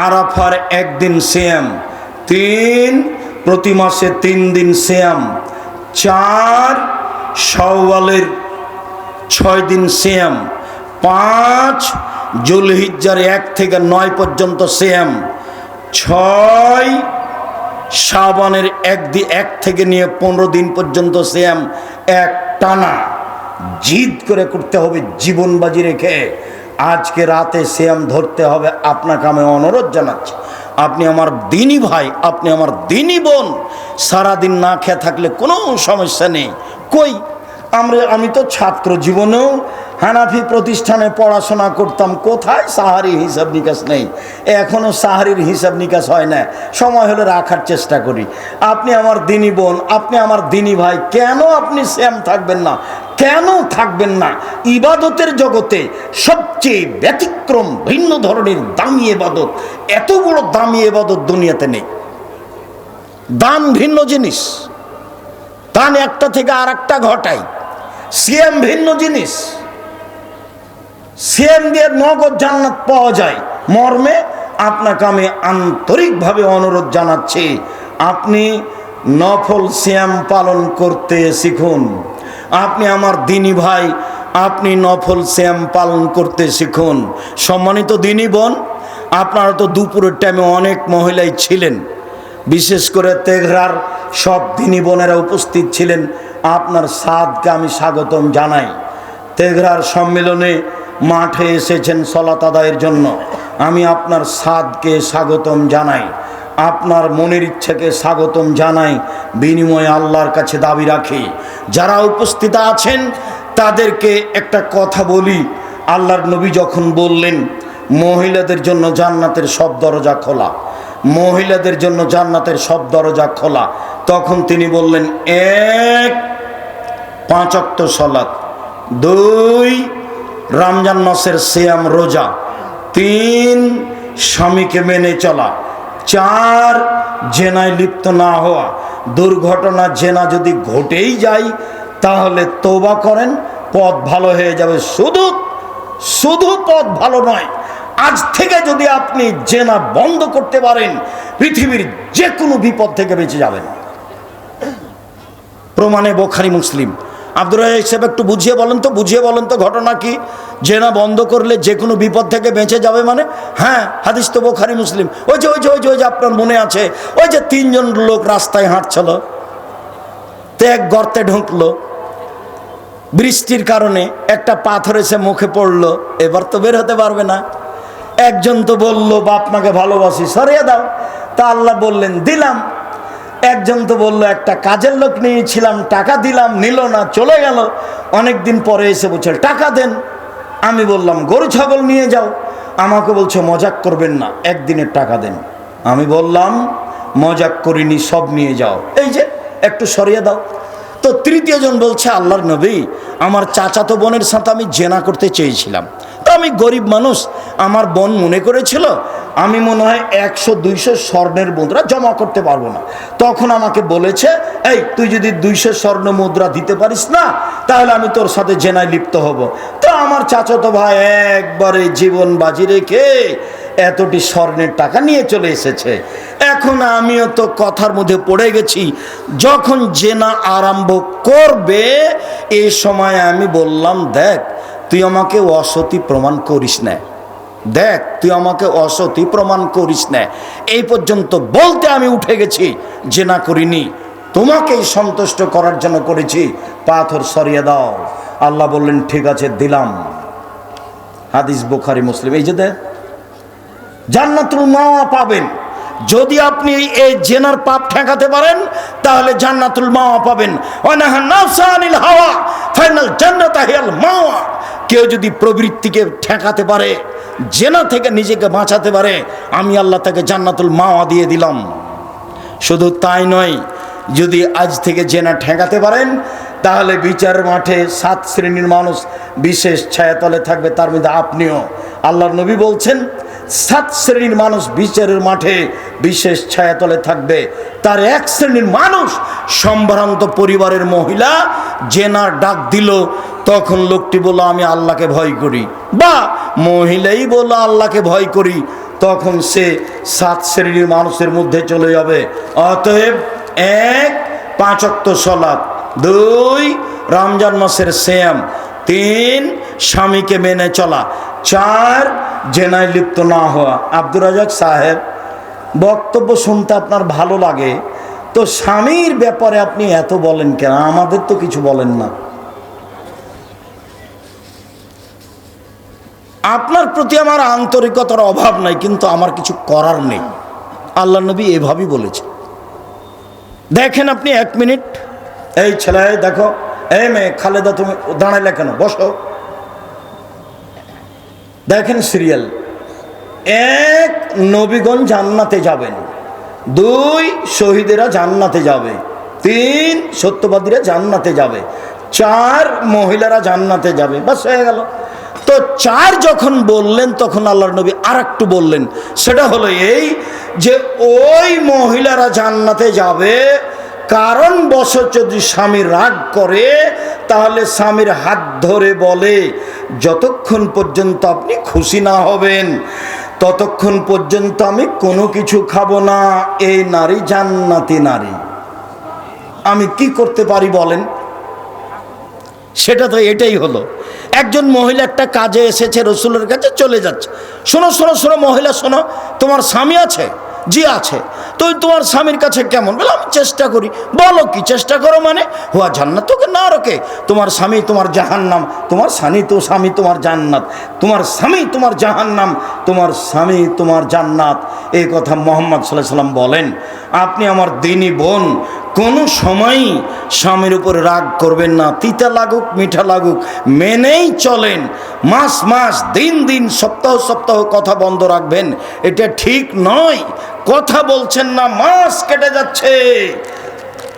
আরাফার 1 দিন সিয়াম, 3 প্রতি মাসে 3 দিন সিয়াম, 4 শাওয়ালের 6 দিন সিয়াম, 5 জুলহিজ্জার 1 থেকে 9 পর্যন্ত সিয়াম, 6 শাবানের 1 থেকে নিয়ে 15 দিন পর্যন্ত সিয়াম। এক টানা জিদ করে করতে হবে, জীবন বাজি রেখে আজকে রাতে সিয়াম ধরতে হবে। আপনাকে আমি অনুরোধ জানাচ্ছি, আপনি আমার দিনী ভাই, আপনি আমার দিনী বোন, সারাদিন না খেয়ে থাকলে কোনো সমস্যা নেই। কই আমি তো ছাত্র জীবনেও হানাফি প্রতিষ্ঠানে পড়াশোনা করতাম, কোথায় সাহারি হিসাব নিকাশ নেই, এখনও সাহারির হিসাব নিকাশ হয় না, সময় হলে রাখার চেষ্টা করি। আপনি আমার দিনী বোন, আপনি আমার দিনী ভাই, কেন আপনি সিয়াম থাকবেন না? কেন থাকবেন না? ইবাদতের জগতে সবচেয়ে ব্যতিক্রম ভিন্ন ধরনের দামি ইবাদত, এত বড় দামি ইবাদত দুনিয়াতে নেই। দান ভিন্ন জিনিস, দান একটা থেকে আর একটা ঘটায়। সিয়াম ভিন্ন জিনিস, সিয়াম দিয়ে নগদ জান্নাত পাওয়া যায়। মর্মে আপনাকে আমি আন্তরিকভাবে অনুরোধ জানাচ্ছি, আপনি নফল সিয়াম পালন করতে শিখুন। আপনি আমার দিনী ভাই, আপনি নফল সিয়াম পালন করতে শিখুন। সম্মানিত দিনী বোন, আপনারা তো দুপুরের টাইমে অনেক মহিলাই ছিলেন, বিশেষ করে তেঘরার সব দিনী বোনেরা উপস্থিত ছিলেন। আপনার সাদকে আমি স্বাগতম জানাই। তেঘরার সম্মেলনে মাঠে এসেছেন সলাত আদায়ের জন্য, আমি আপনার সাদকে স্বাগতম জানাই, আপনার মনের ইচ্ছাকে স্বাগতম জানাই। বিনিময়ে আল্লাহর কাছে দাবি রাখি, যারা উপস্থিত আছেন তাদেরকে একটা কথা বলি। আল্লাহর নবী যখন বললেন মহিলাদের জন্য জান্নাতের সব দরজা খোলা, মহিলাদের জন্য জান্নাতের সব দরজা খোলা, তখন তিনি বললেন 1 5 ওয়াক্ত সালাত, 2 রমজান মাসের সিয়াম রোজা, 3 স্বামীকে মেনে চলা, 4 জেনায় লিপ্ত না হওয়া। দুর্ঘটনা জেনা যদি ঘটেই যায় তাহলে তওবা করেন, পথ ভালো হয়ে যাবে। শুধু পথ ভালো নয়, আজ থেকে যদি আপনি জেনা বন্ধ করতে পারেন পৃথিবীর যে কোনো বিপদ থেকে বেঁচে যাবেন। প্রমাণে বুখারী মুসলিম। আব্দুর রাজ্জাক সাহেব একটু বুঝিয়ে বলেন তো ঘটনা কি? জেনা বন্ধ করলে যে কোনো বিপদ থেকে বেঁচে যাবে মানে? হ্যাঁ, হাদিস তো বুখারী মুসলিম। ওই যে আপনার মনে আছে, ওই যে 3 জন লোক রাস্তায় হাঁটছিল, তো এক গর্তে ঢুকলো, বৃষ্টির কারণে একটা পাথর এসে মুখে পড়লো, এবার তো বের হতে পারবে না। একজন তো বললো বাপ মাকে ভালোবাসি, সরিয়ে দাও, তা আল্লাহ বললেন দিলাম। একজন তো বললো একটা কাজের লোক নিয়েছিলাম, টাকা দিলাম, নিল না, চলে গেল। অনেক দিন পরে এসে বলছে টাকা দেন। আমি বললাম গরু ছাগল নিয়ে যাও। আমাকে বলছে মজাক করবেন না, একদিনের টাকা দেন। আমি বললাম মজাক করিনি, সব নিয়ে যাও, এই যে একটু সরিয়ে দাও। তো তৃতীয় জন বলছে আল্লাহর নবী, আমার চাচাতো বোনের সাথে আমি জেনা করতে চেয়েছিলাম, তো আমি গরিব মানুষ, আমার বোন মনে করেছিল আমি মনে হয় 100-200 স্বর্ণের মুদ্রা জমা করতে পারবো না। তখন আমাকে বলেছে, এই তুই যদি 200 স্বর্ণ মুদ্রা দিতে পারিস না, তাহলে আমি তোর সাথে জেনায় লিপ্ত হব। তো আমার চাচাতো ভাই একবারে জীবন বাজি রেখে এতটি স্বর্ণের টাকা নিয়ে চলে এসেছে। এখন আমিও তো কথার মধ্যে পড়ে গেছি, যখন জেনা আরম্ভ করবে এই সময় আমি বললাম দেখ তুই আমাকে অসতী প্রমাণ করিস না, দেখ তুই আমাকে অসতী প্রমাণ করিস না। এই পর্যন্ত বলতে আমি উঠে গেছি, জেনা করিনি, তোমাকেই সন্তুষ্ট করার জন্য করেছি, পাথর সরিয়ে দাও। আল্লাহ বললেন ঠিক আছে দিলাম। হাদিস বুখারী মুসলিম। এই যে দেখ, জান্নাতুল মাওয়া পাবেন যদি আপনি এই জেনার পাপ ঠেকাতে পারেন, তাহলে জান্নাতুল মাওয়া পাবেন। ওয়ানাহা নাফসা আনিল হাওয়া ফাইনাল জান্নাতা হিয়াল মাওয়া। কেউ যদি প্রবৃত্তিকে ঠেকাতে পারে, জেনা থেকে নিজেকে বাঁচাতে পারে, আমি আল্লাহ তাকে জান্নাতুল মাওয়া দিয়ে দিলাম। শুধু তাই নয়, যদি আজ থেকে জেনা ঠেকাতে পারেন, তাহলে বিচারের মাঠে 7 শ্রেণীর মানুষ বিশেষ ছায়াতলে থাকবে, তার মধ্যে আপনিও। আল্লাহর নবী বলছেন 7 শ্রেণীর মানুষ বিচারের মাঠে বিশেষ ছায়াতলে থাকবে। তার 1 শ্রেণীর মানুষ সম্ভ্রান্ত পরিবারের মহিলা জেনার ডাক দিল, তখন লোকটি বলল আমি আল্লাহকে ভয় করি, বা মহিলাই বলল আল্লাহকে ভয় করি, তখন সে 7 শ্রেণীর মানুষের মধ্যে চলে যাবে। অতএব 1 5 ওয়াক্ত সালাত, 2 রমজান মাসের সিয়াম, 3 স্বামীকে মেনে চলা, 4 জেনায় লিপ্ত না হওয়া। আব্দুর রাজ্জাক সাহেব, বক্তব্য শুনতে আপনার ভালো লাগে, তো স্বামীর ব্যাপারে আপনি এত বলেন কেন? আমাদের তো কিছু বলেন না। আপনার প্রতি আমার আন্তরিকতার অভাব নাই, কিন্তু আমার কিছু করার নেই। আল্লাহ নবী এভাবেই বলেছে। দেখেন আপনি 1 মিনিট, এই ছেলে দেখো, এই মেয়ে খালেদা তুমি দাঁড়াইলে কেন, বসো। দেখেন সিরিয়াল, 1 নবীগণ জান্নাতে যাবেন, 2 শহীদেরা জান্নাতে যাবে, 3 সত্যবাদীরা জান্নাতে যাবে, 4 মহিলারা জান্নাতে যাবে, বাস হয়ে গেল। তো 4 যখন বললেন, তখন আল্লাহর নবী আর একটু বললেন, সেটা হলো এই যে ওই মহিলারা জান্নাতে যাবে কারণ বশত যদি স্বামী রাগ করে, তাহলে স্বামীর হাত ধরে বলে যতক্ষণ পর্যন্ত আপনি খুশি না হবেন ততক্ষণ পর্যন্ত আমি কোনো কিছু খাবো না। এই নারী জান্নাতি নারী। আমি কি করতে পারি বলেন? সেটা তো এটাই হলো। একজন মহিলা একটা কাজে এসেছে, রসুলের কাছে চলে যাচ্ছে। শোনো শোনো শোনো মহিলা, শোনো, তোমার স্বামী আছে? জি আছে। তো তোমার স্বামীর কাছে কেমন? বলে আমি চেষ্টা করি। বলো কি চেষ্টা করো মানে? হুয়া জান্নাত তোকে না রকে, তোমার স্বামী তোমার জাহান্নাম, তোমার স্বামী তোমার জান্নাত, তোমার স্বামী তোমার জাহান্নাম, তোমার স্বামী তোমার জান্নাত। এই কথা মুহাম্মদ সাল্লাল্লাহু আলাইহি ওয়াসাল্লাম বলেন। আপনি আমার দিনী বোন, কোনো সময়ই স্বামীর উপর রাগ করবেন না। তিতা লাগুক মিঠা লাগুক মেনেই চলেন। মাস মাস দিন দিন সপ্তাহ সপ্তাহ কথা বন্ধ রাখবেন, এটা ঠিক নয়। কথা বলছেন না, মাস কেটে যাচ্ছে,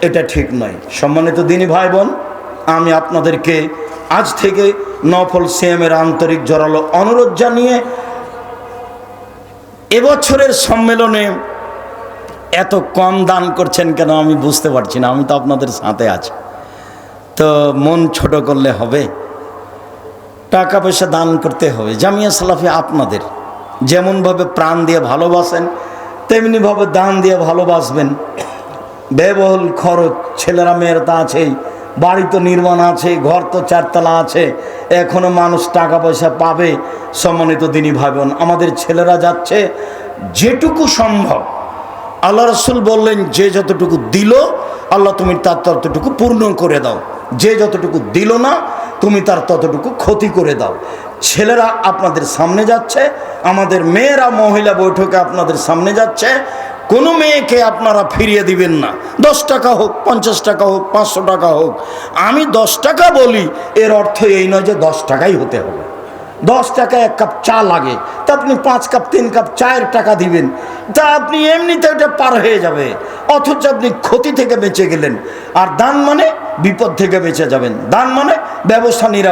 এটা ঠিক নয়। সম্মানিত দিনী ভাই বোন, আমি আপনাদেরকে আজ থেকে নফল সিয়ামের আন্তরিক জোরালো অনুরোধ জানিয়ে এবছরের সম্মেলনে এত কম দান করছেন কেন আমি বুঝতে পারছি না। আমি তো আপনাদের সাথে আছি, তো মন ছোট করলে হবে? টাকা পয়সা দান করতে হবে। জামিয়া সালাফি আপনাদের যেমনভাবে প্রাণ দিয়ে ভালোবাসেন, তেমনিভাবে দান দিয়ে ভালোবাসবেন। ব্যয়বহুল খরচ, ছেলেরা মেয়েরা তা আছেই, বাড়ি তো নির্মাণ আছে, ঘর তো 4 তলা আছে, এখনো মানুষ টাকা পয়সা পাবে। সম্মানিত দিনী ভাই বোন, আমাদের ছেলেরা যাচ্ছে যেটুকু সম্ভব। আল্লাহ রসুল বললেন, যে যতটুকু দিল আল্লাহ তুমি তার ততটুকু পূর্ণ করে দাও, যে যতটুকু দিল না তুমি তার ততটুকু ক্ষতি করে দাও। ছেলেরা আপনাদের সামনে যাচ্ছে, আমাদের মেয়েরা মহিলা বৈঠকে আপনাদের সামনে যাচ্ছে। কোনো মেয়েকে আপনারা ফিরিয়ে দিবেন না, 10 টাকা হোক, 50 টাকা হোক, 500 টাকা হোক। আমি 10 টাকা বলি, এর অর্থ এই নয় যে 10 টাকাই হতে হবে। 10 টাকায় 1 কাপ চা লাগে, তা আপনি 5 কাপ 3 কাপ চায়ের টাকা দিবেন, তা আপনি এমনিতে ওটা পার হয়ে যাবে, অথচ আপনি ক্ষতি থেকে বেঁচে গেলেন। আর দান মানে বিপদ থেকে বেঁচে যাবেন, দান মানে ব্যবস্থা নিরাপদ।